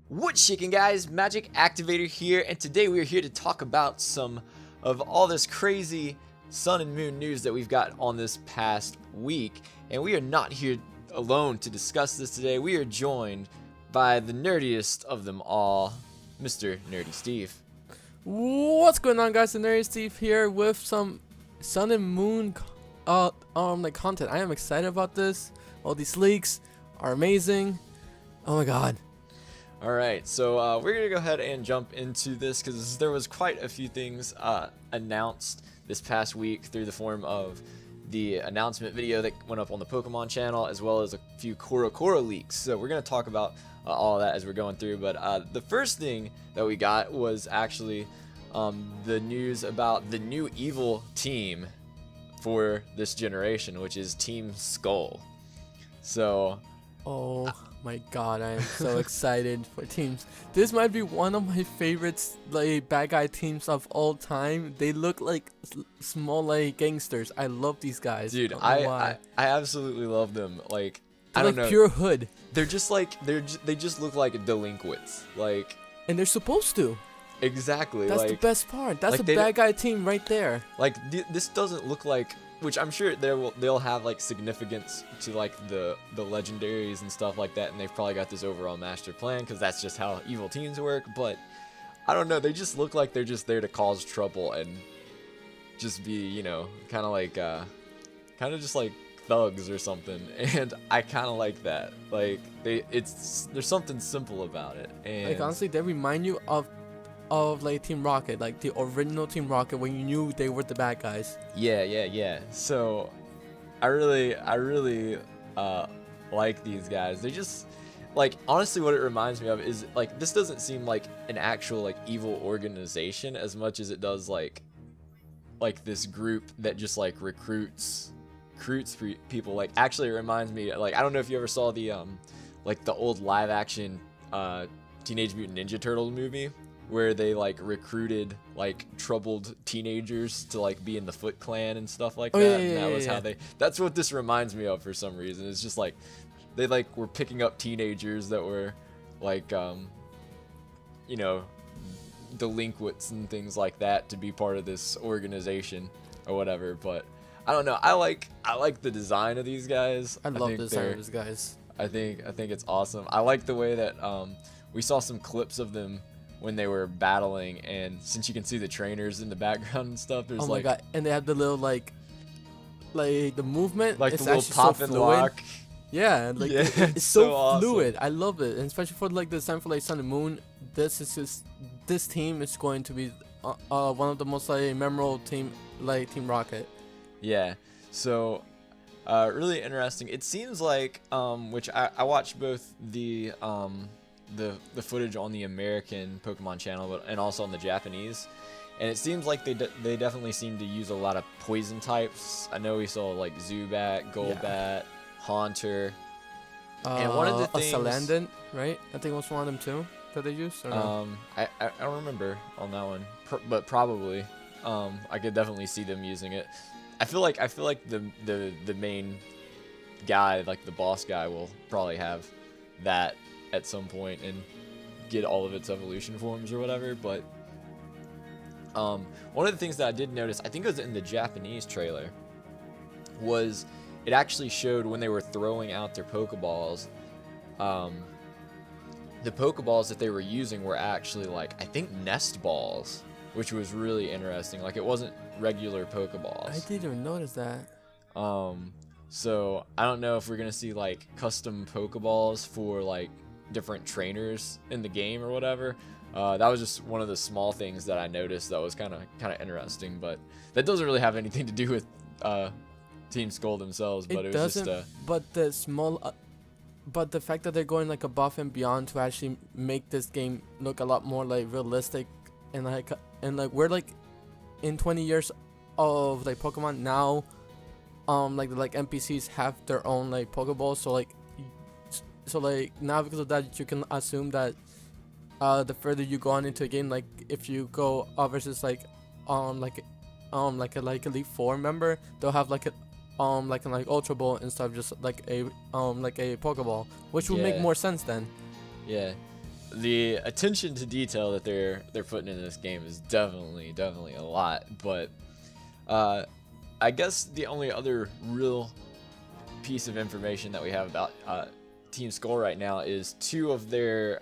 What's shaking, guys? MagicActivatr here, and today we are here to talk about some of all this crazy sun and moon news that we've got on this past week. And we are not here alone to discuss this today. We are joined by the nerdiest of them all, Mr. NerdySteve. What's going on, guys? TheNerdySteve here with some sun and moon content. I am excited about this. All these leaks are amazing. Oh my god. Alright, so we're going to go ahead and jump into this because there was quite a few things announced this past week through the form of the announcement video that went up on the Pokemon channel, as well as a few CoroCoro leaks. So we're going to talk about all of that as we're going through, but the first thing that we got was actually the news about the new evil team for this generation, which is Team Skull. So oh my god, I am so excited for teams. This might be one of my favorites, like, bad guy teams of all time. They look like small, like, gangsters. I love these guys. Dude, I absolutely love them. Like, they're I don't like know, pure hood, they're just like they just look like delinquents. Like, and they're supposed to. exactly. That's like, the best part. That's like a bad guy team right there. Like, this doesn't look like, which I'm sure they'll have like significance to like the legendaries and stuff like that, and they've probably got this overall master plan because that's just how evil teams work. But I don't know, they just look like they're just there to cause trouble and just be, you know, kind of just like thugs or something. And I kind of like that. Like, there's something simple about it. And Like, honestly, they remind you of like Team Rocket, like the original Team Rocket, when you knew they were the bad guys. Yeah. So I really like these guys. They just, like, honestly, what it reminds me of is, like, this doesn't seem like an actual like evil organization as much as it does like this group that just like recruits people. Like, actually, it reminds me, like, I don't know if you ever saw the like the old live action Teenage Mutant Ninja Turtles movie, where they like recruited like troubled teenagers to like be in the Foot Clan and stuff like that. And that was how that's what this reminds me of for some reason. It's just like they like were picking up teenagers that were like you know, delinquents and things like that to be part of this organization or whatever. But I don't know, I like the design of these guys. I love the design of these guys. I think it's awesome. I like the way that we saw some clips of them when they were battling, and since you can see the trainers in the background and stuff, there's, oh my god, and they have the little like the movement, like it's the little actually pop so and the fluid. lock. Yeah, like Yeah, it's so awesome. fluid. I love it, and especially for like the design for like Sun and Moon. This team is going to be one of the most like memorable Team Rocket. Yeah, so really interesting. It seems like which I watched both the footage on the American Pokemon channel, but and also on the Japanese, and it seems like they definitely seem to use a lot of poison types. I know we saw like Zubat, Golbat, Haunter, and one of the things, Salandit, right? I think it was one of them too that they used. Or no? I don't remember on that one, but probably I could definitely see them using it. I feel like the main guy, like the boss guy, will probably have that at some point and get all of its evolution forms or whatever. But one of the things that I did notice, I think it was in the Japanese trailer, was it actually showed when they were throwing out their Pokeballs, the Pokeballs that they were using were actually, like, I think nest balls, which was really interesting. Like, it wasn't regular Pokeballs. I didn't even notice that. So I don't know if we're gonna see like custom Pokeballs for like different trainers in the game or whatever. That was just one of the small things that I noticed that was kind of interesting, but that doesn't really have anything to do with Team Skull themselves. But it was doesn't, just but the fact that they're going like above and beyond to actually make this game look a lot more like realistic, and like we're like in 20 years of like Pokemon now, like the NPCs have their own like Pokeballs, so like now because of that you can assume that the further you go on into a game, like if you go versus like a Elite Four member, they'll have like a like Ultra Ball instead of just like a Pokeball, which would make more sense then. Yeah, the attention to detail that they're putting in this game is definitely a lot. But I guess the only other real piece of information that we have about Team Skull right now is two of their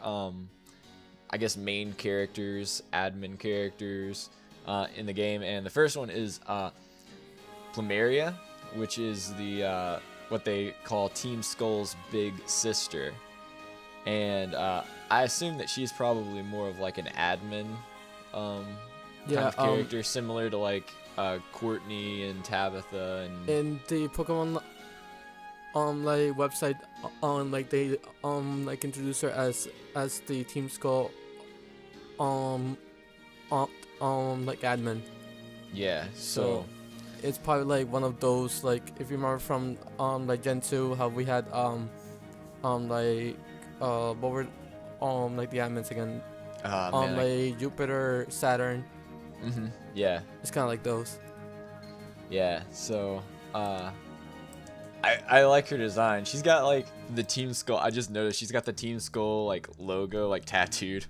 I guess main characters, admin characters in the game, and the first one is Plumeria, which is the what they call Team Skull's big sister, and I assume that she's probably more of like an admin kind of character, similar to like Courtney and Tabitha and in the Pokemon like website like they like introduce her as the Team Skull like admin. Yeah, so it's probably like one of those, like if you remember from like Gen 2 how we had like what were like the admins again, like Jupiter, Saturn. Yeah, it's kind of like those. Yeah, so I like her design. She's got like the Team Skull. I just noticed she's got the Team Skull like logo like tattooed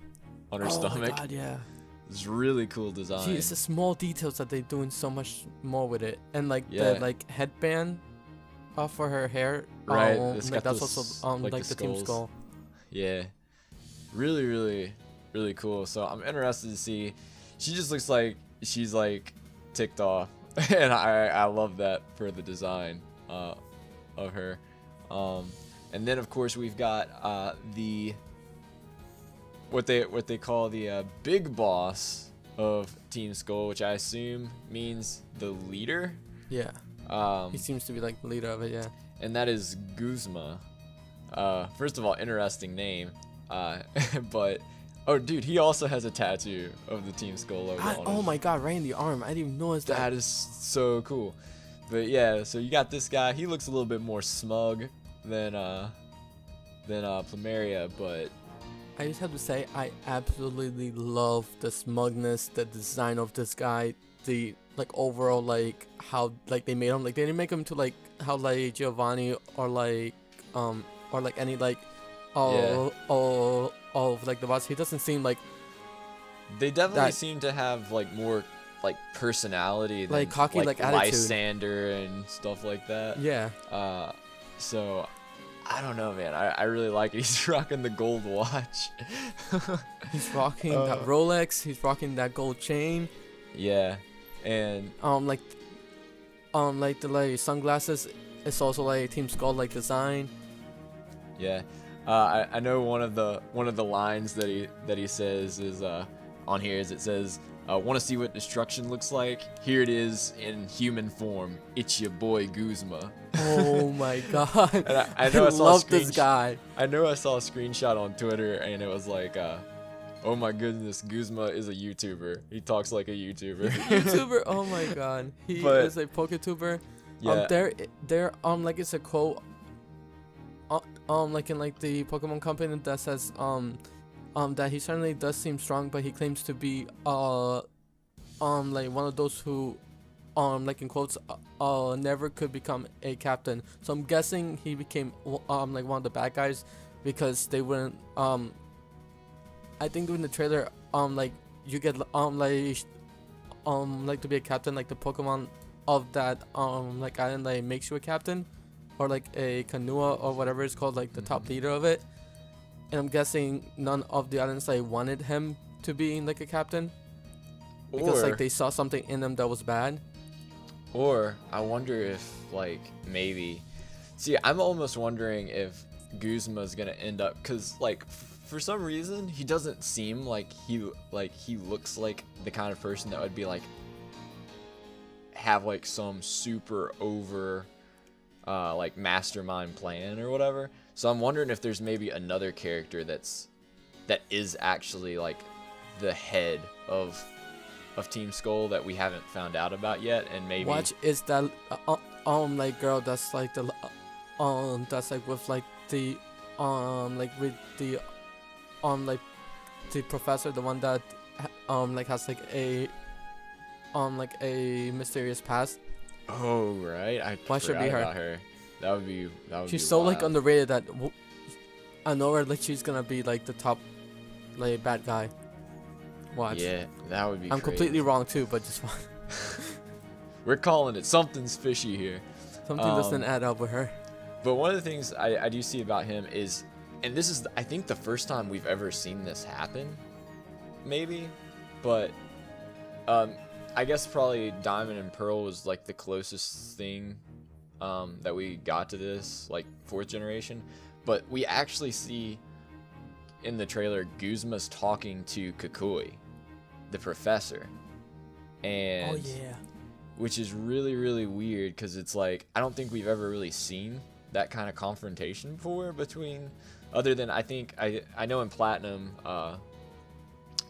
on her stomach. Oh my god, yeah. It's really cool design. Gee, it's the small details that they're doing so much more with it, and like the like headband for her hair. Right, like that's also like the Team Skull. Yeah, really cool. So I'm interested to see. She just looks like she's like ticked off, and I love that for the design of her. And then of course we've got the what they call the big boss of Team Skull, which I assume means the leader. Yeah. He seems to be like the leader of it, yeah. And that is Guzma. First of all, interesting name. But oh, dude, he also has a tattoo of the Team Skull logo on oh him. my god, right in the arm. I didn't even notice that. That is so cool. But yeah, so you got this guy. He looks a little bit more smug than Plumeria, but I just have to say, I absolutely love the smugness, the design of this guy, the like overall like how like they made him. Like they didn't make him to like how like Giovanni or like any like of like the boss. He doesn't seem like. They definitely seem to have like more like personality than like cocky like attitude. Lysander and stuff like that. Yeah. So I don't know, man. I really like it. He's rocking the gold watch. He's rocking that Rolex. He's rocking that gold chain. Yeah, and like the like sunglasses. It's also like Team Skull like design. Yeah, I know one of the lines that he says is on here is it says, want to see what destruction looks like? Here it is in human form. It's your boy Guzma. Oh my god. And I know I love this guy. I know I saw a screenshot on Twitter and it was like, oh my goodness, Guzma is a YouTuber. He talks like a YouTuber. YouTuber? Oh my god. He is a PokeTuber. Yeah. There like it's a quote like in like the Pokemon company that says that he certainly does seem strong, but he claims to be like one of those who like in quotes never could become a captain. So I'm guessing he became like one of the bad guys because they wouldn't I think during the trailer like you get like to be a captain, like the Pokemon of that like island like makes you a captain, or like a Kanua or whatever it's called, like the top leader of it. And I'm guessing none of the islands like wanted him to be like a captain because like they saw something in him that was bad. Or I wonder if like maybe, see, I'm almost wondering if Guzma's gonna end up, cause like for some reason he doesn't seem like he looks like the kind of person that would be like have like some super over like mastermind plan or whatever. So I'm wondering if there's maybe another character that is actually like the head of Team Skull that we haven't found out about yet, and maybe watch is that like girl that's like the that's like with like the like with the like the professor, the one that like has like a mysterious past. Oh right, I forgot about her. That would be she's so wild. Like underrated that I know her like she's gonna be like the top like bad guy. Watch. Yeah, that would be I'm crazy. completely wrong too, but just watch. We're calling it. Something's fishy here. Something doesn't add up with her. But one of the things I do see about him is, and this is, I think, the first time we've ever seen this happen, maybe, but I guess probably Diamond and Pearl was like the closest thing that we got to this, like 4th generation. But we actually see in the trailer Guzma's talking to Kukui, the professor, and which is really, really weird because it's like, I don't think we've ever really seen that kind of confrontation before between, other than I think I know in Platinum,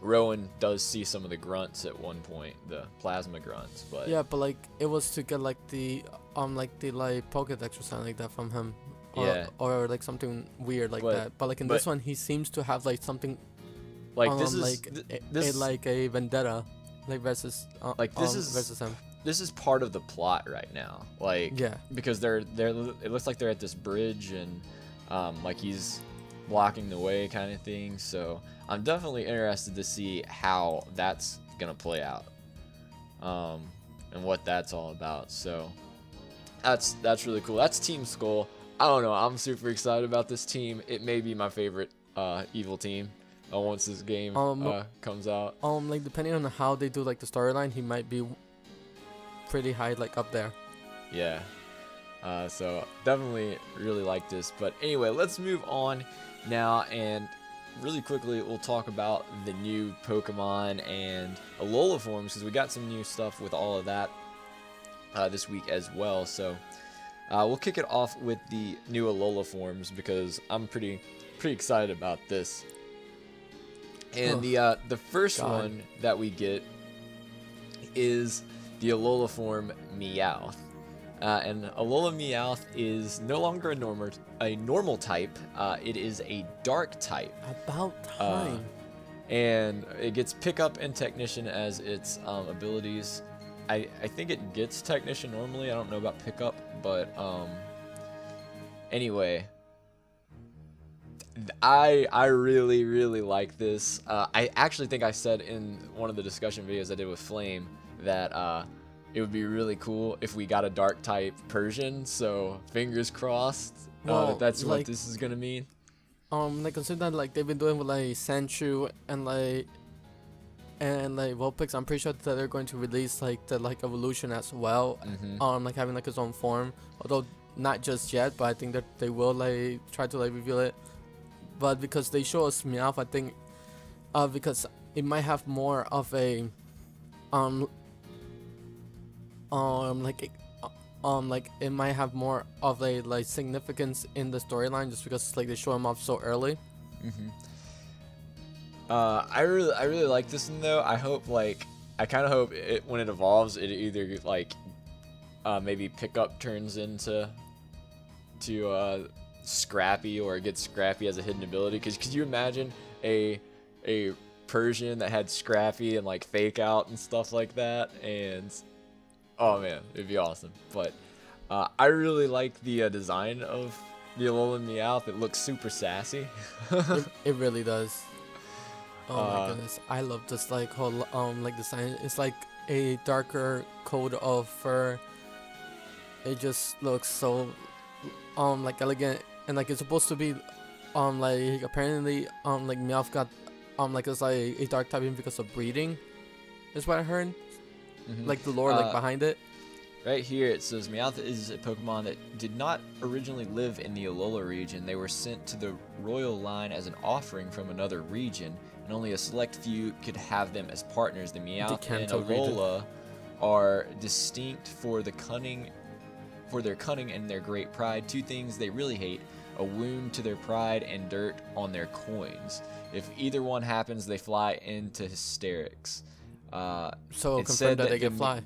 Rowan does see some of the grunts at one point, the plasma grunts, but yeah, but like it was to get like the Pokedex or something like that from him, or like something weird like that. But like in this one, he seems to have like something like this is this like a vendetta, like versus versus him. This is part of the plot right now, like because they're it looks like they're at this bridge and like he's blocking the way kind of thing. So I'm definitely interested to see how that's gonna play out, and what that's all about. So that's really cool. That's Team Skull. I don't know. I'm super excited about this team. It may be my favorite evil team once this game comes out. Like depending on how they do like the storyline, he might be pretty high, like up there. Yeah. So definitely really like this. But anyway, let's move on now, and really quickly we'll talk about the new Pokemon and Alola forms, because we got some new stuff with all of that this week as well. So we'll kick it off with the new Alola forms because I'm pretty excited about this. And the first one that we get is the Alola form Meowth. And Alola Meowth is no longer a normal type. It is a dark type. About time. And it gets Pickup and Technician as its abilities. I think it gets Technician normally. I don't know about Pickup, but anyway, I really like this. I actually think I said in one of the discussion videos I did with Flame that it would be really cool if we got a dark type Persian, so fingers crossed that's like, what this is gonna mean. Like consider that like they've been doing with like Sandshrew and Vulpix. I'm pretty sure that they're going to release like the like evolution as well. Like having like its own form, although not just yet, but I think that they will like try to like reveal it. But because they show us Meowth, I think because it might have more of a like it might have more of a like significance in the storyline just because like they show him off so early. I really like this one though. I kind of hope it, when it evolves, it either like maybe Pickup turns into Scrappy, or it gets Scrappy as a hidden ability. Because could you imagine a Persian that had Scrappy and like Fake Out and stuff like that? And oh man, it'd be awesome. But I really like the design of the Alola Meowth. It looks super sassy. It really does. Oh my goodness, I love this like whole like design. It's like a darker coat of fur. It just looks so like elegant, and like it's supposed to be like apparently like Meowth got like it's like a dark typing because of breeding. Is what I heard. Like the lore like behind it. Right here it says Meowth is a Pokemon that did not originally live in the Alola region. They were sent to the royal line as an offering from another region, and only a select few could have them as partners. The Meowth and Alola are distinct for their cunning and their great pride. Two things they really hate: a wound to their pride and dirt on their coins. If either one happens, they fly into hysterics. So confirm that they can fly.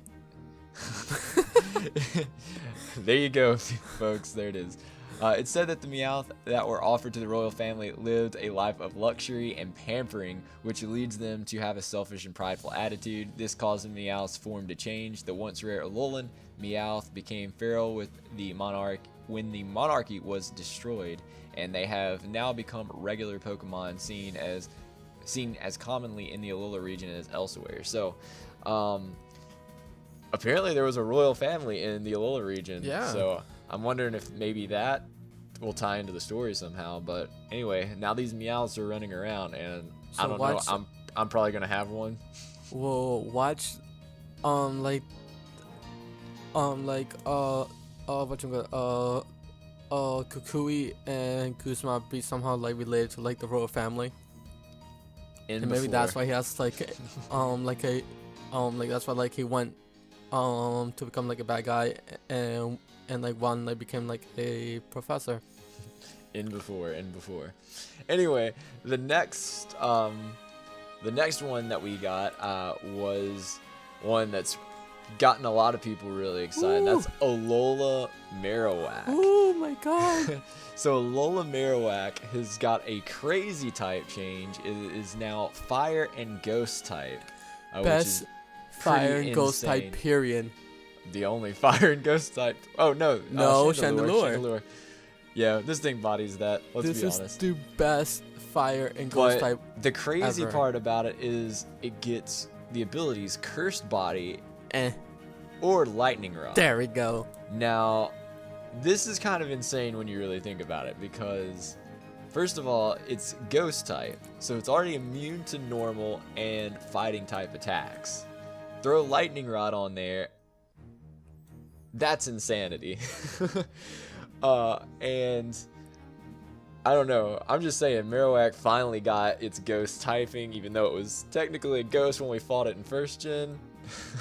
There you go, folks. There it is. It said that the Meowth that were offered to the royal family lived a life of luxury and pampering, which leads them to have a selfish and prideful attitude. This caused the Meowth's form to change. The once rare Alolan Meowth became feral when the monarchy was destroyed, and they have now become regular Pokemon seen as seen as commonly in the Alola region as elsewhere. So, apparently there was a royal family in the Alola region. Yeah. So I'm wondering if maybe that will tie into the story somehow. But anyway, now these Meowths are running around, and So I don't know. I'm probably gonna have one. Well, watch, like, what you Kukui and Kuzma be somehow like related to like the royal family, and maybe that's why he has like, that's why like he went, to become like a bad guy, and like one like became like a professor. In before. Anyway, the next one that we got was one that's gotten a lot of people really excited. Ooh. That's Alola Marowak. Oh my god. So Alola Marowak has got a crazy type change. It is now Fire and Ghost type. Best Fire and Ghost insane. type, period. The only Fire and Ghost type. Oh no. No, Chandelure. Yeah, this thing bodies that. Let's be honest. This is the best Fire and Ghost type. The crazy ever. part about it is it gets the abilities Cursed Body Eh. or Lightning Rod. There we go. Now, this is kind of insane when you really think about it, because first of all, it's Ghost type, so it's already immune to normal and fighting type attacks. Throw Lightning Rod on there, that's insanity. And I don't know, I'm just saying, Marowak finally got its Ghost typing, even though it was technically a Ghost when we fought it in first gen.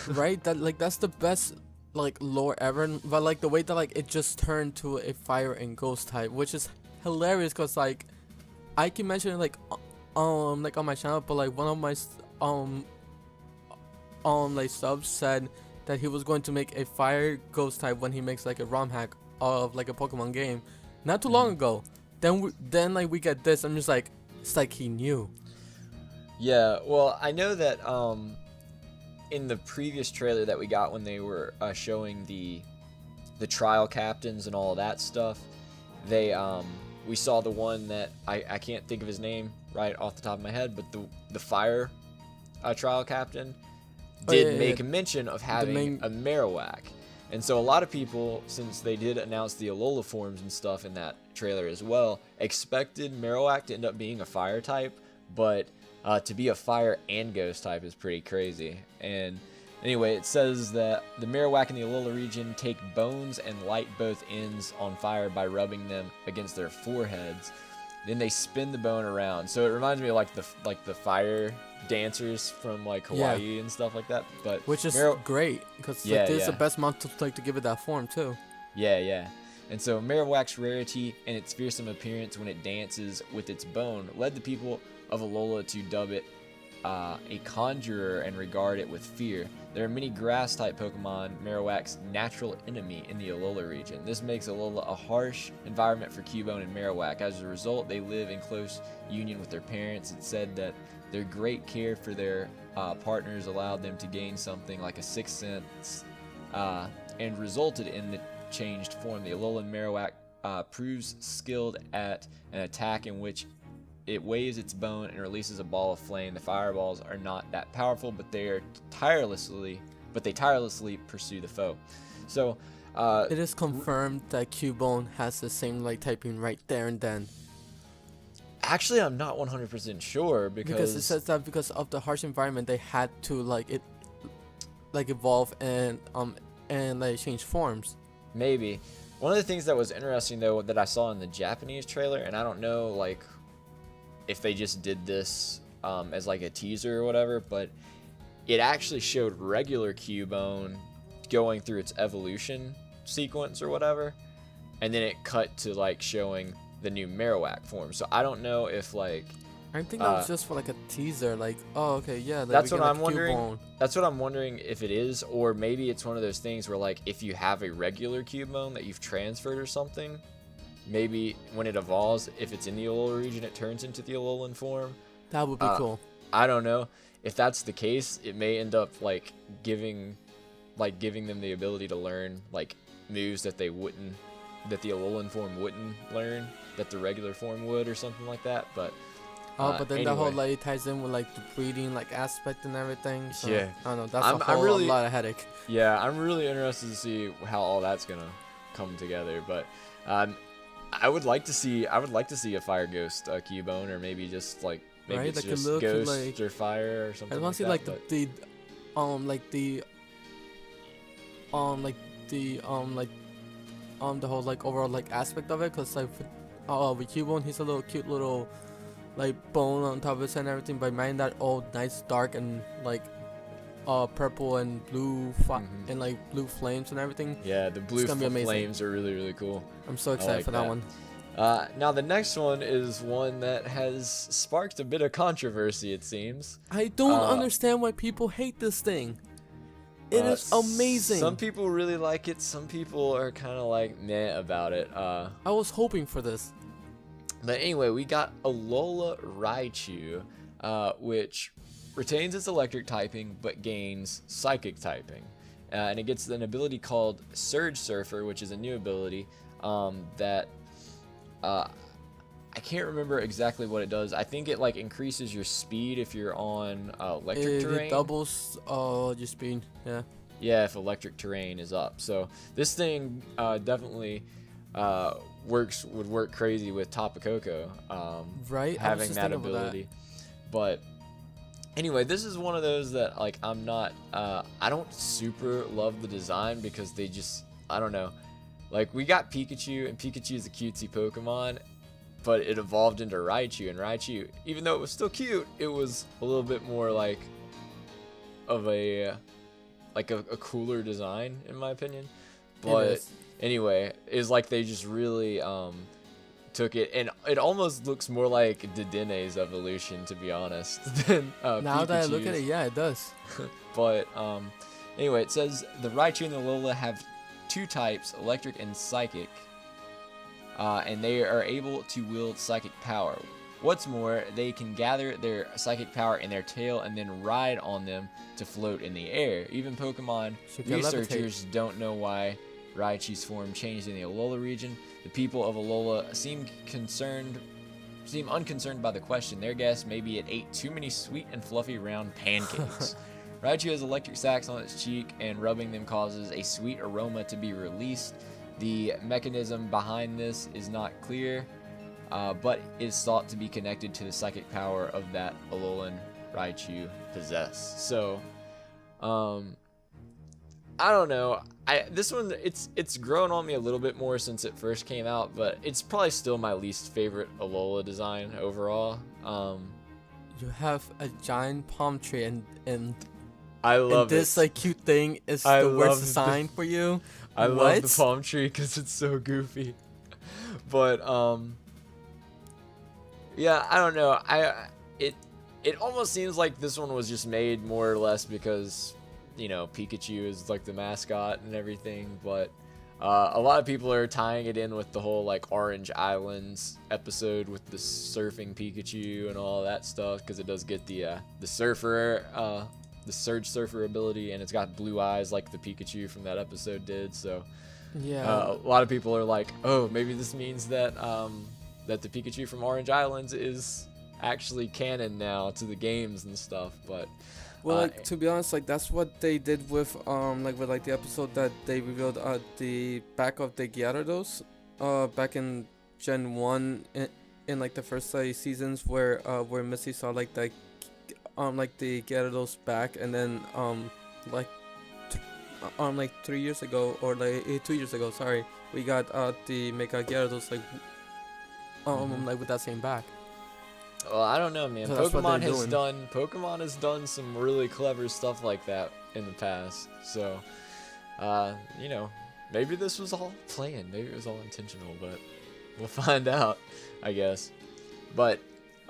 Right? That's the best like lore ever, but like the way that like it just turned to a Fire and Ghost type, which is hilarious, because like I keep mentioning like on my channel, but like one of my like subs said that he was going to make a Fire Ghost type when he makes like a ROM hack of like a Pokemon game not too long ago. Then like we get this, I'm just like, it's like he knew. Yeah, well, I know that in the previous trailer that we got when they were showing the trial captains and all of that stuff, they we saw the one that I can't think of his name right off the top of my head, but the fire trial captain did make a mention of having a Marowak. And so a lot of people, since they did announce the Alola forms and stuff in that trailer as well, expected Marowak to end up being a fire type, but to be a fire and ghost type is pretty crazy. And anyway, it says that the Marowak in the Alola region take bones and light both ends on fire by rubbing them against their foreheads. Then they spin the bone around. So it reminds me of like the fire dancers from like Hawaii and stuff like that. But which is great, because like, this is the best month to give it that form too. Yeah. And so Marowak's rarity and its fearsome appearance when it dances with its bone led the people of Alola to dub it a conjurer and regard it with fear. There are many grass-type Pokemon, Marowak's natural enemy in the Alola region. This makes Alola a harsh environment for Cubone and Marowak. As a result, they live in close union with their parents. It's said that their great care for their partners allowed them to gain something like a sixth sense and resulted in the changed form. The Alolan Marowak proves skilled at an attack in which it waves its bone and releases a ball of flame. The fireballs are not that powerful, but they tirelessly pursue the foe. So it is confirmed that Cubone has the same like typing right there and then. Actually, I'm not 100% sure because it says that because of the harsh environment, they had to like evolve and like change forms. Maybe. One of the things that was interesting though that I saw in the Japanese trailer, and I don't know like if they just did this as like a teaser or whatever, but it actually showed regular Cubone going through its evolution sequence or whatever, and then it cut to like showing the new Marowak form. So I don't know if like I think that was just for like a teaser, like, oh okay, yeah, like, that's what I'm like wondering. Cubone. That's what I'm wondering if it is, or maybe it's one of those things where like if you have a regular Cubone that you've transferred or something, maybe when it evolves, if it's in the Alola region, it turns into the Alolan form. That would be cool. I don't know. If that's the case, it may end up like giving them the ability to learn like moves that they wouldn't, that the Alolan form wouldn't learn, that the regular form would, or something like that. But But then the whole anyway. like ties in with like the breeding like aspect and everything. So, Yeah. I don't know. That's I'm a really- lot of headache. Yeah, I'm really interested to see how all that's gonna come together. But I would like to see a fire ghost Cubone, or maybe just like maybe Right? it's Like a just little cute, ghost like- or fire or I something want to like see that. like the whole like overall like aspect of it, cause like with Cubone, he's a little cute little like bone on top of his head and everything, but imagine that all nice dark and like purple and blue and like blue flames and everything. Yeah, the blue gonna be amazing. flames are really, really cool. I'm so excited like for that that. one. Now the next one is one that has sparked a bit of controversy, it seems. I don't understand why people hate this thing. It is amazing. Some people really like it. Some people are kind of like meh about it. I was hoping for this. But anyway, we got Alola Raichu, which retains its electric typing but gains psychic typing. And it gets an ability called Surge Surfer, which is a new ability that I can't remember exactly what it does. I think it like increases your speed if you're on electric terrain. It doubles your speed. Yeah. Yeah, if electric terrain is up. So this thing definitely would work crazy with Tapu Koko. Right. Having that ability. But anyway, this is one of those that like I'm not. I don't super love the design because they just, I don't know. Like we got Pikachu, and Pikachu is a cutesy Pokemon, but it evolved into Raichu, and Raichu, even though it was still cute, it was a little bit more like of a cooler design in my opinion. But anyway, it's like they just really took it, and it almost looks more like Dedene's evolution, to be honest, than now that I look at Pikachu's. it, yeah, it does. But anyway, it says the Raichu and the Alola have two types, electric and psychic, and they are able to wield psychic power. What's more, they can gather their psychic power in their tail and then ride on them to float in the air. Even Pokemon researchers don't know why Raichu's form changed in the Alola region. The people of Alola seem unconcerned by the question. Their guess maybe it ate too many sweet and fluffy round pancakes. Raichu has electric sacs on its cheek, and rubbing them causes a sweet aroma to be released. The mechanism behind this is not clear, but is thought to be connected to the psychic power of that Alolan Raichu possess. So, I don't know. This one, it's grown on me a little bit more since it first came out, but it's probably still my least favorite Alola design overall. You have a giant palm tree, and I love this it. like cute thing is I the worst love design for you. I What? love the palm tree because it's so goofy. But yeah, I don't know. It almost seems like this one was just made more or less because, you know, Pikachu is like the mascot and everything. But a lot of people are tying it in with the whole like Orange Islands episode with the surfing Pikachu and all that stuff, because it does get the surfer. The Surge Surfer ability, and it's got blue eyes like the Pikachu from that episode did. So Yeah. a lot of people are like, oh, maybe this means that that the Pikachu from Orange Islands is actually canon now to the games and stuff. But Well, like, to be honest, like that's what they did with the episode that they revealed the back of the Gyarados back in Gen 1 in like the first seasons where Missy saw like the Gyarados back, and then like 3 years ago, or like 2 years ago, sorry, we got the Mega Gyarados like with that same back. well, I don't know, man. So that's what Pokemon has done some really clever stuff like that in the past. So you know, maybe this was all planned, maybe it was all intentional, but we'll find out, I guess. But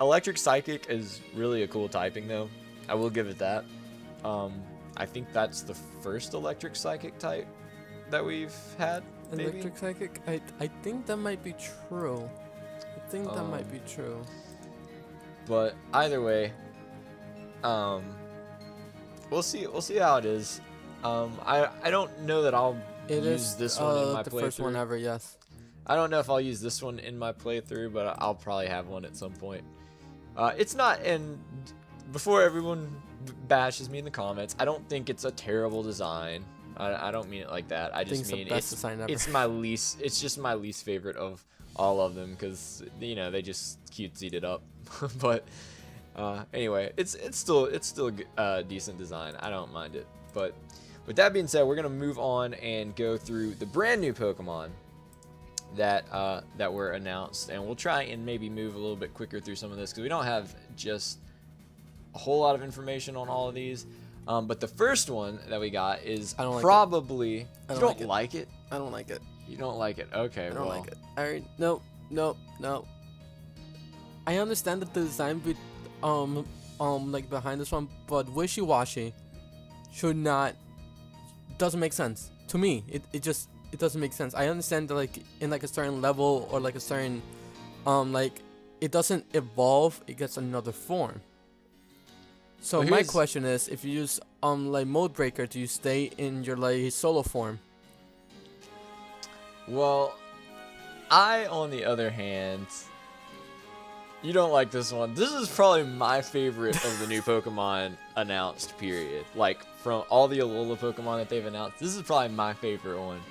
Electric Psychic is really a cool typing, though. I will give it that. I think that's the first Electric Psychic type that we've had, maybe? Electric Psychic? I think that might be true. I think that might be true. But either way, we'll see how it is. I don't know that I'll use this one in my the playthrough. first one ever, yes. I don't know if I'll use this one in my playthrough, but I'll probably have one at some point. It's not, and before everyone bashes me in the comments, I don't think it's a terrible design. I don't mean it like that. I just mean it's just my least favorite of all of them, because you know, they just cutesied it up. But anyway, it's still a decent design. I don't mind it. But with that being said, we're gonna move on and go through the brand new Pokemon that were announced, and we'll try and maybe move a little bit quicker through some of this, because we don't have just a whole lot of information on all of these. But the first one that we got is probably... You don't like it? I don't like it. You don't like it? Okay, I don't like it. Alright, no. I understand the design like behind this one, but wishy-washy should not... doesn't make sense. To me, it doesn't make sense. I understand that, like, in like a certain level or like a certain like, it doesn't evolve, it gets another form. So my question is, if you use like Mode Breaker, do you stay in your like solo form? Well, I, on the other hand, you don't like this one. This is probably my favorite of the new Pokemon announced, period. Like, from all the Alola Pokemon that they've announced, this is probably my favorite one.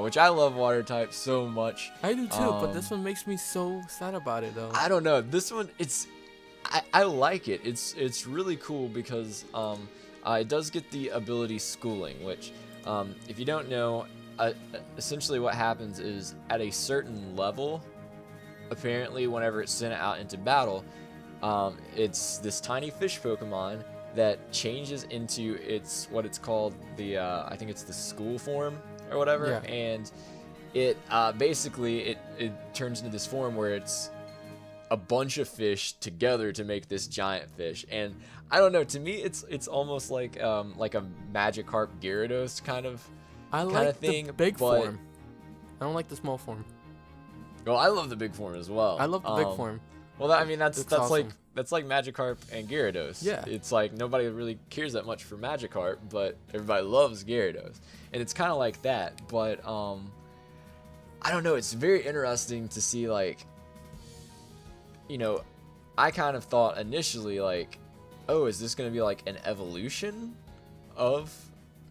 Which I love water types so much. I do too, but this one makes me so sad about it though. I don't know. This one, I like it. It's really cool because it does get the ability Schooling, which if you don't know, essentially what happens is at a certain level, apparently whenever it's sent out into battle, it's this tiny fish Pokemon that changes into what it's called the I think it's the school form or whatever, yeah. And it basically it turns into this form where it's a bunch of fish together to make this giant fish. And I don't know, to me it's almost like a Magikarp Gyarados kind of thing. The big form. I don't like the small form. Well, I love the big form as well. I love the big form. Well, I mean that's awesome. that's like Magikarp and Gyarados. Yeah. It's like nobody really cares that much for Magikarp, but everybody loves Gyarados. And it's kind of like that, but I don't know, it's very interesting to see, like, you know, I kind of thought initially, like, oh, is this going to be like an evolution of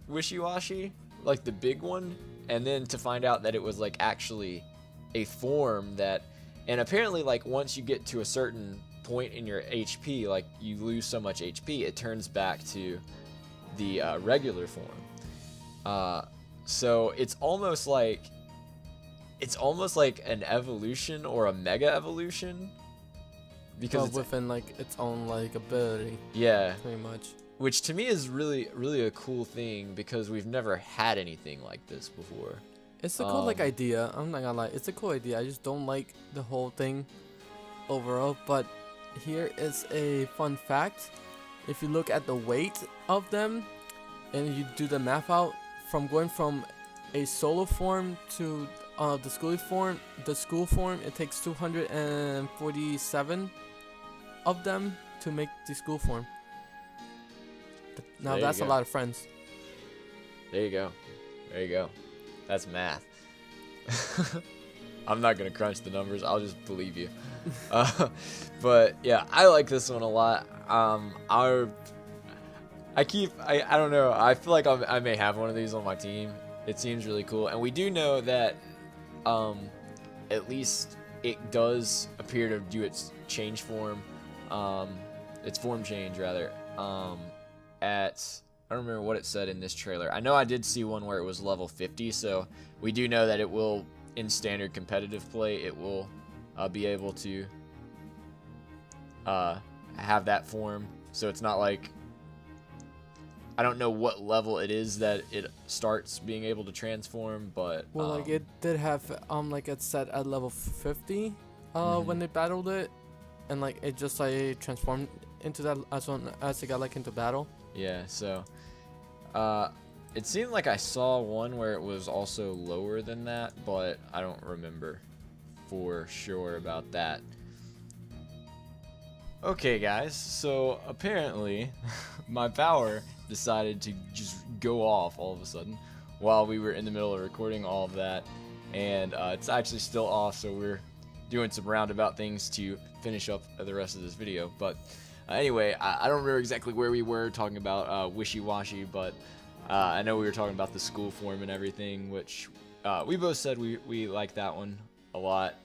Wishiwashi, like the big one? And then to find out that it was like actually a form that, and apparently like once you get to a certain point in your HP, like you lose so much HP, it turns back to the regular form. So it's almost like an evolution or a mega evolution, because it's within like its own like ability. Yeah, pretty much. Which to me is really a cool thing, because we've never had anything like this before. It's a cool like idea. I'm not gonna lie, it's a cool idea. I just don't like the whole thing overall. But here is a fun fact: if you look at the weight of them and you do the math out, from going from a solo form to the school form, it takes 247 of them to make the school form. Now that's a lot of friends. There you go. That's math. I'm not gonna crunch the numbers. I'll just believe you. But yeah, I like this one a lot. I don't know. I feel like I may have one of these on my team. It seems really cool, and we do know that at least it does appear to do its change form, its form change rather. I don't remember what it said in this trailer. I know I did see one where it was level 50, so we do know that it will, in standard competitive play, it will be able to have that form. So it's not like, I don't know what level it is that it starts being able to transform, but well, like it did have like it's set at level 50 when they battled it, and like it just like transformed into that as soon as it got like into battle. Yeah, so it seemed like I saw one where it was also lower than that, but I don't remember for sure about that. Okay guys, so apparently my power decided to just go off all of a sudden while we were in the middle of recording all of that, and it's actually still off, so we're doing some roundabout things to finish up the rest of this video. But anyway, I don't remember exactly where we were talking about wishy-washy, but I know we were talking about the school form and everything, which we both said we like that one a lot.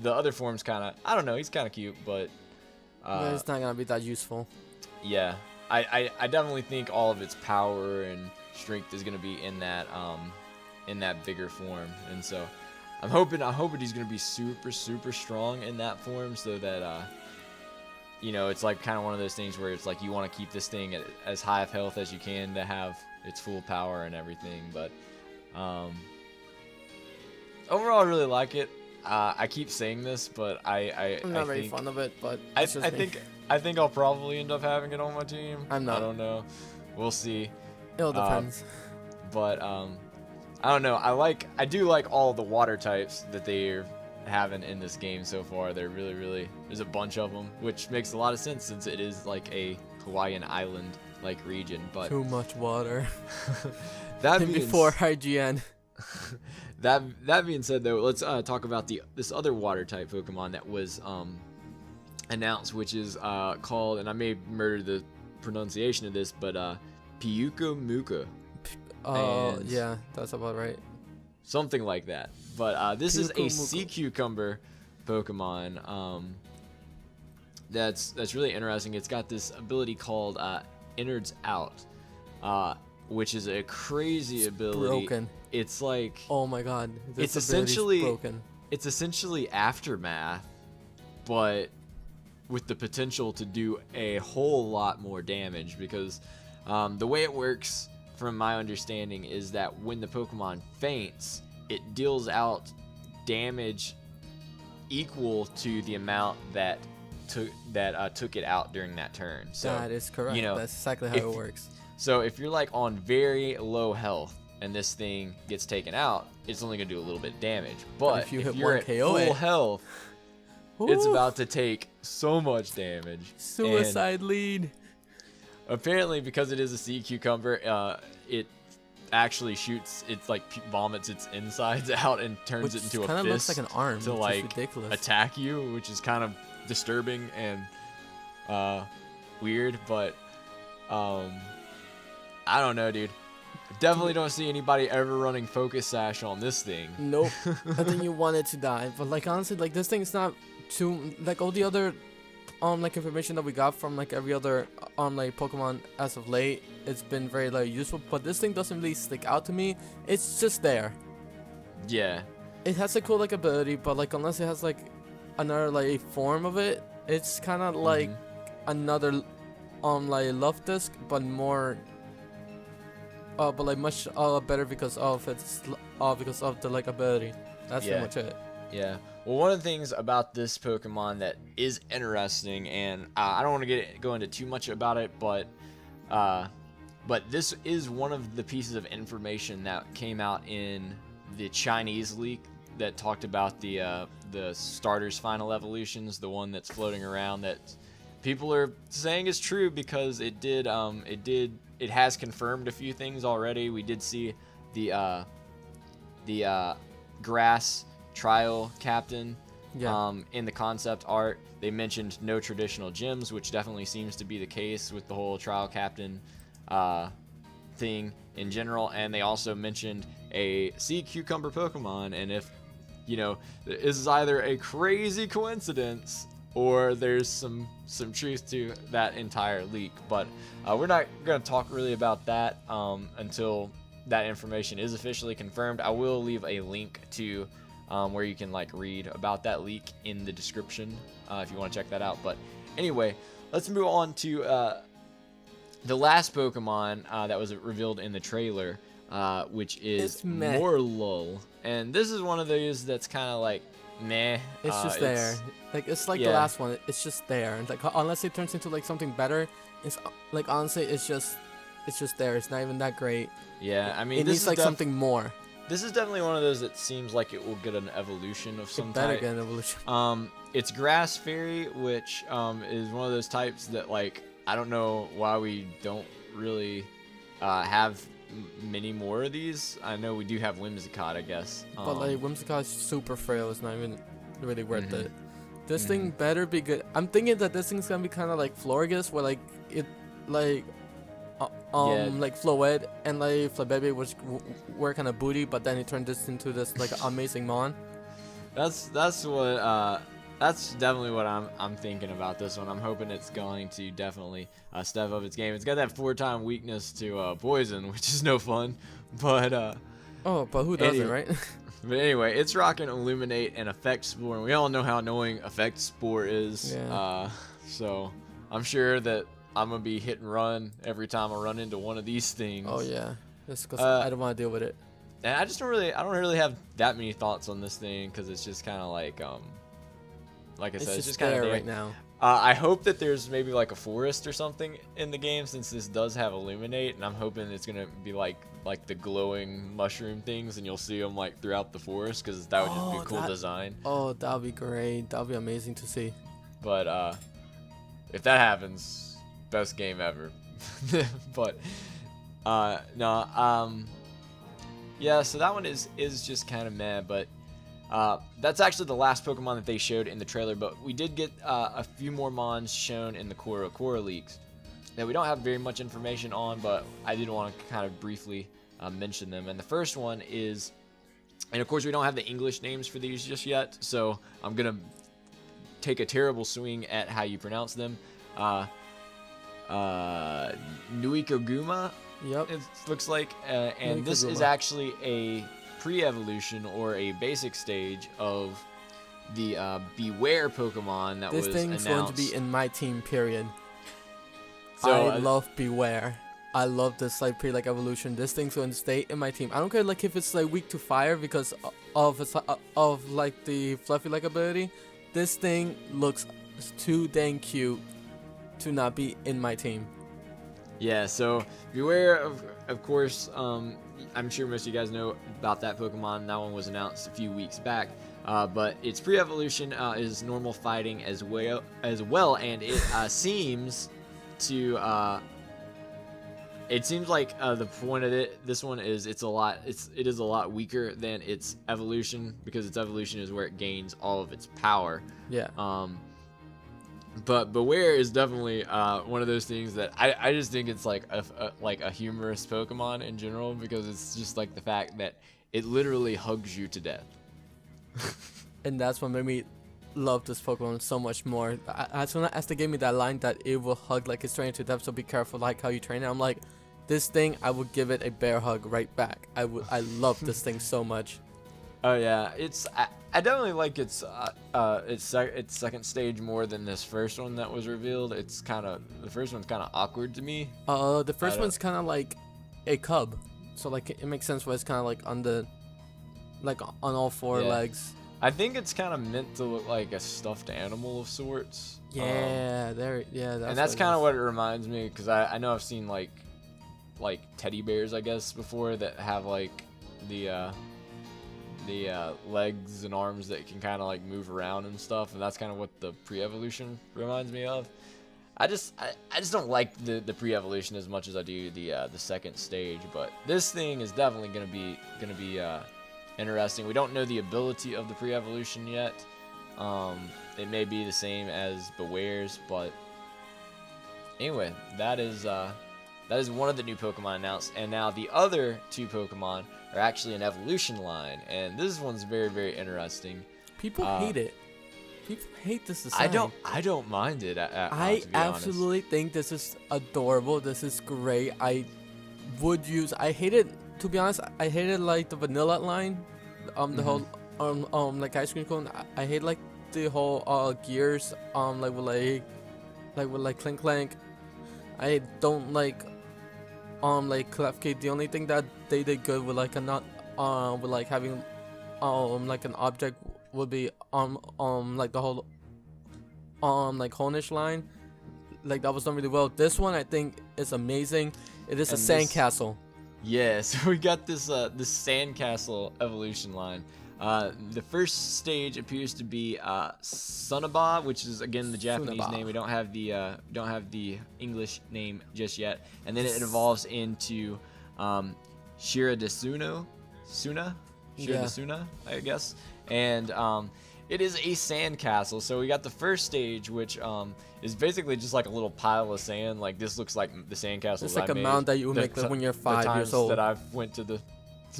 The other form's kind of, I don't know, he's kind of cute, but it's not gonna be that useful. yeah, I definitely think all of its power and strength is gonna be in that bigger form, and so I'm hoping he's gonna be super strong in that form, so that you know, it's like kind of one of those things where it's like you want to keep this thing at as high of health as you can to have its full power and everything. But overall, I really like it. I keep saying this, but I'm not very fond of it, but I think I'll probably end up having it on my team. I'm not. I don't know. We'll see. It all depends. But I don't know. I do like all the water types that they're having in this game so far. They're really, there's a bunch of them, which makes a lot of sense since it is like a Hawaiian island like region. But too much water. That being before IGN. That being said, though, let's talk about this other water type Pokemon that was announced, which is called, and I may murder the pronunciation of this, but Pyuka Muka. Yeah, that's about right. Something like that. But this is a Muka. sea cucumber Pokemon. That's really interesting. It's got this ability called Innards Out, which is a crazy ability. Broken. It's like, oh my god, it's essentially broken. It's essentially Aftermath, but with the potential to do a whole lot more damage, because the way it works, from my understanding, is that when the Pokemon faints, it deals out damage equal to the amount that took it out during that turn. So that is correct. You know, that's exactly how it works. So if you're like on very low health and this thing gets taken out, it's only gonna do a little bit of damage. But if you're at full health, it's about to take so much damage. Suicide lead. Apparently, because it is a sea cucumber, it actually shoots, it's like vomits its insides out and turns it into a fist. Kind of looks like an arm to like attack you, which is kind of disturbing and weird. But I don't know, dude. Definitely don't see anybody ever running Focus Sash on this thing. Nope. I think you want it to die, but like honestly, like this thing's not too like all the other like information that we got from like every other like Pokemon as of late. It's been very like useful, but this thing doesn't really stick out to me. It's just there. Yeah. It has a cool like ability, but like unless it has like another like form of it, it's kind of like another like Love Disc, but more. But like much better because of its because of the like ability. That's pretty much it. Yeah. Well, one of the things about this Pokemon that is interesting, and I don't want to go into too much about it, but this is one of the pieces of information that came out in the Chinese leak that talked about the starters final evolutions, the one that's floating around that people are saying is true because it has confirmed a few things already. We did see the grass trial captain in the concept art. They mentioned no traditional gyms, which definitely seems to be the case with the whole trial captain thing in general. And they also mentioned a sea cucumber Pokemon, and if you know, this is either a crazy coincidence or there's some truth to that entire leak. But we're not going to talk really about that until that information is officially confirmed. I will leave a link to where you can like read about that leak in the description if you want to check that out. But anyway, let's move on to the last Pokemon that was revealed in the trailer, which is Morlul. And this is one of those that's kind of like meh. It's just there. Like it's like the last one. It's just there. And like unless it turns into like something better, it's like honestly, it's just there. It's not even that great. Yeah, I mean, it needs like something more. This is definitely one of those that seems like it will get an evolution of some type. Better get an evolution. It's Grass Fairy, which is one of those types that like I don't know why we don't really have many more of these. I know we do have Whimsicott, I guess. But like Whimsicott is super frail. It's not even really worth it. This thing better be good. I'm thinking that this thing's gonna be kind of like Florges, where like it like like Floed and like Flabebe were kind of booty, but then it turned this into this like amazing mon. That's definitely what I'm thinking about this one. I'm hoping it's going to definitely step up its game. It's got that 4-time weakness to poison, which is no fun. But but who doesn't, right? But anyway, it's rocking Illuminate and Effect Spore, and we all know how annoying Effect Spore is. Yeah. So I'm sure that I'm gonna be hit and run every time I run into one of these things. Oh yeah, just because I don't want to deal with it. And I don't really have that many thoughts on this thing, because it's just kind of like I said, it's just kind of there right now. I hope that there's maybe like a forest or something in the game, since this does have Illuminate, and I'm hoping it's gonna be like the glowing mushroom things, and you'll see them like throughout the forest, because that would just be a cool design. Oh, that would be great. That would be amazing to see. But if that happens, best game ever. But no, yeah. So that one is just kind of meh, but. That's actually the last Pokemon that they showed in the trailer, but we did get a few more Mons shown in the CoroCoro leaks that we don't have very much information on, but I did want to kind of briefly mention them. And the first one is, and of course we don't have the English names for these just yet, so I'm going to take a terrible swing at how you pronounce them. Nuikoguma, yep. it looks like, and this is actually a pre-evolution or a basic stage of the Beware Pokemon that was announced. This thing's going to be in my team, period. So, I love Beware. I love this like pre-like evolution. This thing's going to stay in my team. I don't care like if it's like weak to fire because of like the fluffy like ability. This thing looks too dang cute to not be in my team. Yeah, so Beware, of course, I'm sure most of you guys know about that Pokemon. That one was announced a few weeks back. But its pre-evolution is normal fighting as well, and it seems to. It seems like the point of this one is it is a lot weaker than its evolution, because its evolution is where it gains all of its power. Yeah. But Beware is definitely one of those things that I just think it's like a humorous Pokemon in general, because it's just like the fact that it literally hugs you to death. And that's what made me love this Pokemon so much more. As soon as they gave me that line that it will hug like it's trained to death, so be careful like how you train it, I'm like, this thing, I would give it a bear hug right back. I love this thing so much. Oh yeah, I definitely like its second stage more than this first one that was revealed. The first one's kind of awkward to me. The first one's kind of like a cub, so like it makes sense why it's kind of like on all four legs. I think it's kind of meant to look like a stuffed animal of sorts. Yeah, that's kind of what it reminds me, because I know I've seen like teddy bears, I guess, before, that have like the legs and arms that can kind of like move around and stuff, and that's kind of what the pre-evolution reminds me of. I just don't like the pre-evolution as much as I do the second stage, but this thing is definitely gonna be interesting. We don't know the ability of the pre-evolution yet. It may be the same as Beware's, but anyway, that is one of the new Pokemon announced, and now the other two Pokemon are actually an evolution line, and this one's very, very interesting. People hate it. People hate this design. I don't mind it. I absolutely think this is adorable. This is great. I hated, to be honest, I hated like the vanilla line, the whole like ice cream cone. I hate like the whole gears like with Clink Clank. I don't like Klefki. The only thing that they did good with like with like having like an object would be like the whole like Honish line. Like that was done really well. This one I think is amazing. It is a sandcastle. Yeah, so we got this sandcastle evolution line. The first stage appears to be Sunaba, which is again the Japanese name. We don't have the English name just yet. And then it evolves into Shiradesuna, I guess. And It is a sand castle. So we got the first stage, which is basically just like a little pile of sand. Like this looks like the sand castle. It's like a mound that you make like when you're 5 years old. That I went to the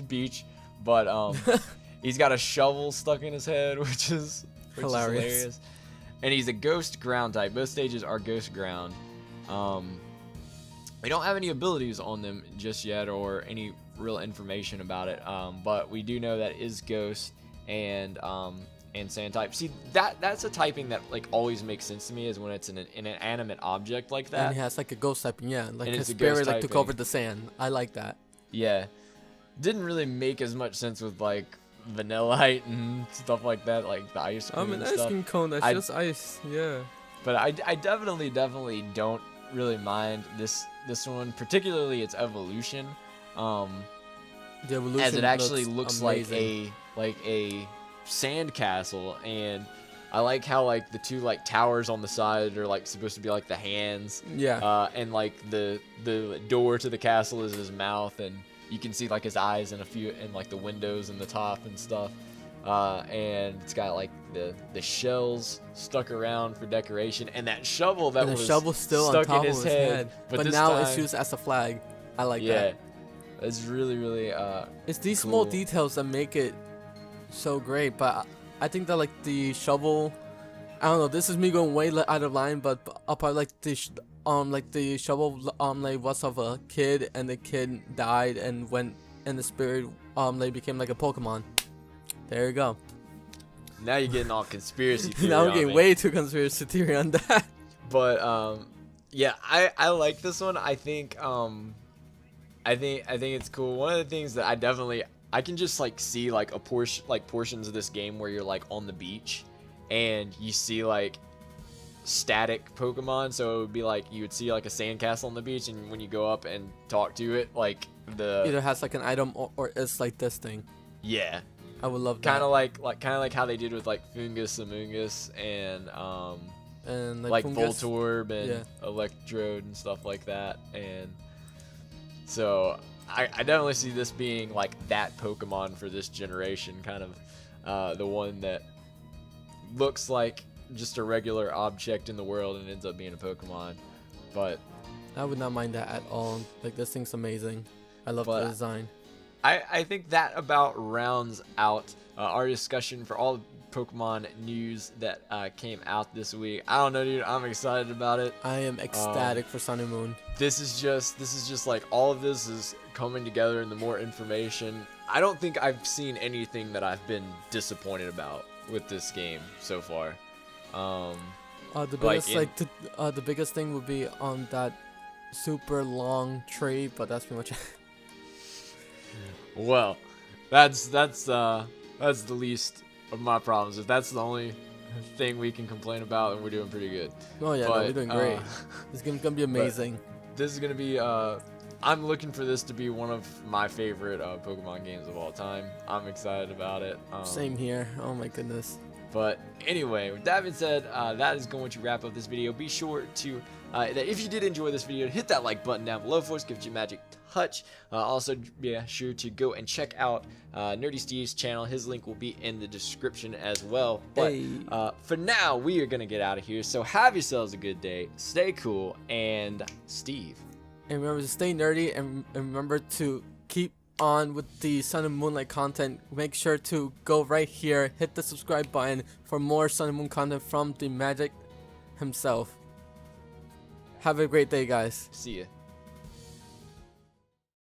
beach, but he's got a shovel stuck in his head, which is hilarious. And he's a ghost ground type. Both stages are ghost ground. We don't have any abilities on them just yet, or any real information about it. But we do know that it is ghost and sand type. See, that's a typing that like always makes sense to me, is when it's an inanimate object like that. And it has like a ghost typing, yeah, like and his spirit like took over the sand. I like that. Yeah, didn't really make as much sense with like Vanillite and stuff like that, like the ice cream. An ice cream cone, that's just ice, yeah. But I definitely don't really mind this one, particularly its evolution. The evolution, as it actually looks like a sand castle, and I like how like the two like towers on the side are like supposed to be like the hands. Yeah. And like the door to the castle is his mouth, and you can see like his eyes and like the windows and the top and stuff. And it's got like the shells stuck around for decoration, and that shovel that was still stuck on top in his head. But now it's used as a flag. I like that. Yeah, it's really it's these cool. small details that make it so great. But I think that like the shovel, I don't know, this is me going way out of line, but apart like the shovel like was of a kid, and the kid died and went in the spirit like became like a Pokemon. There you go. Now you're getting all conspiracy theory. Now I'm getting way too conspiracy theory on that. But yeah, I like this one. I think it's cool. One of the things that I can just like see like portions of this game where you're like on the beach and you see like static Pokemon. So it would be like you would see like a sandcastle on the beach, and when you go up and talk to it, like either has like an item or it's like this thing. Yeah. I would love that. Kind of like how they did with like Fungus, Amoongus, and like Fungus, Voltorb and Electrode and stuff like that. And so I definitely see this being like that Pokemon for this generation, kind of the one that looks like just a regular object in the world and ends up being a Pokemon. But I would not mind that at all. Like, this thing's amazing. I love the design. I think that about rounds out our discussion for all the Pokemon news that came out this week. I don't know, dude. I'm excited about it. I am ecstatic for Sun and Moon. This is just like all of this is coming together, and the more information. I don't think I've seen anything that I've been disappointed about with this game so far. The biggest the biggest thing would be on that super long tree, but that's pretty much it. Well, that's the least of my problems. If that's the only thing we can complain about, then we're doing pretty good. Oh yeah, we're doing great. This game's gonna be amazing. This is gonna be I'm looking for this to be one of my favorite Pokemon games of all time. I'm excited about it. Same here. Oh my goodness. But anyway, with that being said, that is going to wrap up this video. Be sure to, that if you did enjoy this video, hit that like button down below for us, gives you a magic touch. Also, be sure to go and check out NerdySteve's channel. His link will be in the description as well. But for now, we are going to get out of here. So have yourselves a good day. Stay cool. And Steve. And remember to stay nerdy, and remember to keep on with the Sun and Moonlight content. Make sure to go right here, hit the subscribe button for more Sun and Moon content from the Magic himself. Have a great day, guys. See ya.